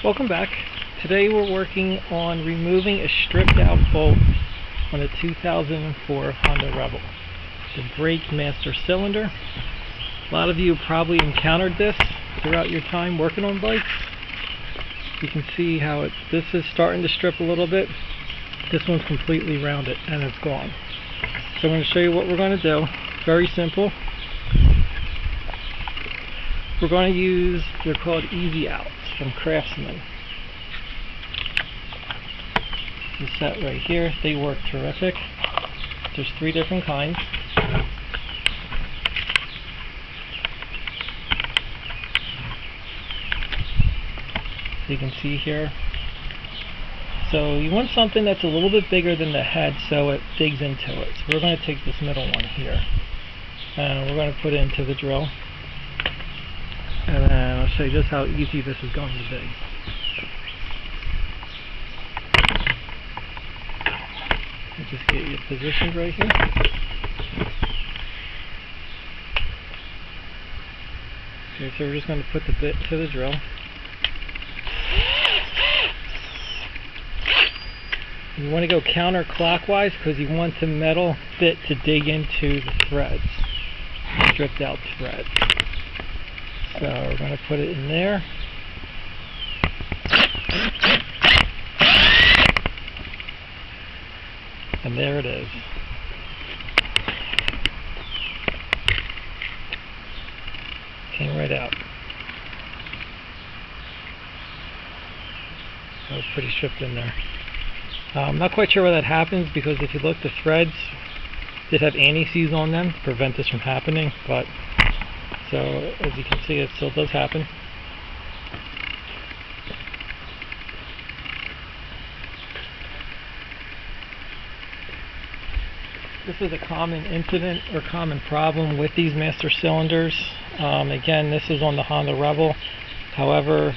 Welcome back. Today we're working on removing a stripped out bolt on a 2004 Honda Rebel, the brake master cylinder. A lot of you have probably encountered this throughout your time working on bikes. You can see how this is starting to strip a little bit. This one's completely rounded and it's gone. So I'm going to show you what we're going to do. Very simple. We're going to use, they're called Easy Outs from Craftsman. This set right here, they work terrific. There's 3 different kinds. So you can see here. So you want something that's a little bit bigger than the head so it digs into it. So we're going to take this middle one here and we're going to put it into the drill. And then I'll show you just how easy this is going to be. I'll just get you positioned right here. Okay, so we're just going to put the bit to the drill. You want to go counterclockwise because you want the metal bit to dig into the threads, stripped out threads. So we're going to put it in there. And there it is. Came right out. That was pretty stripped in there. I'm not quite sure why that happens because if you look, the threads did have anti-seize on them to prevent this from happening, but so as you can see, it still does happen. This is a common incident or common problem with these master cylinders. Again, this is on the Honda Rebel. However,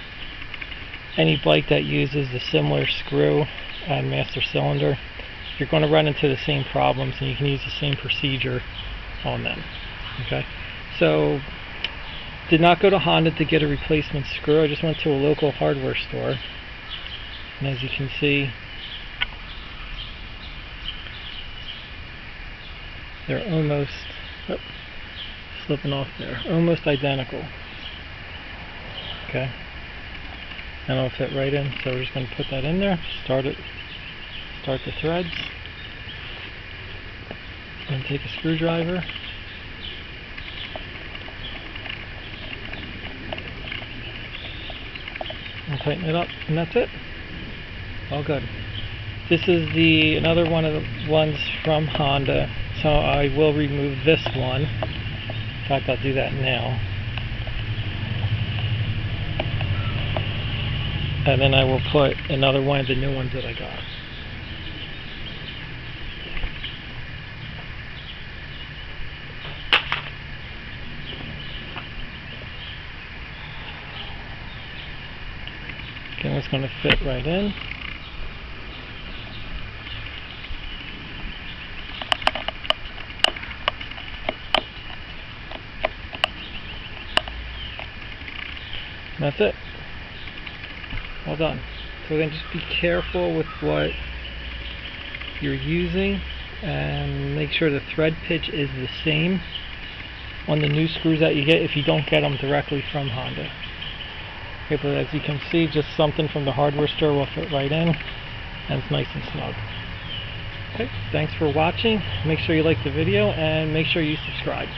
any bike that uses a similar screw and master cylinder, you're going to run into the same problems and you can use the same procedure on them. Okay, so did not go to Honda to get a replacement screw. I just went to a local hardware store, and as you can see, they're almost slipping off there, almost identical. Okay, and it'll fit right in. So we're just going to put that in there, start the threads, and take a screwdriver. And tighten it up, and that's it. All good. This is another one of the ones from Honda, so I will remove this one. In fact, I'll do that now. And then I will put another one of the new ones that I got. Okay, it's going to fit right in. And that's it. All done. So then just be careful with what you're using and make sure the thread pitch is the same on the new screws that you get if you don't get them directly from Honda. Okay, but as you can see, just something from the hardware store will fit right in, and it's nice and snug. Okay, thanks for watching. Make sure you like the video and make sure you subscribe.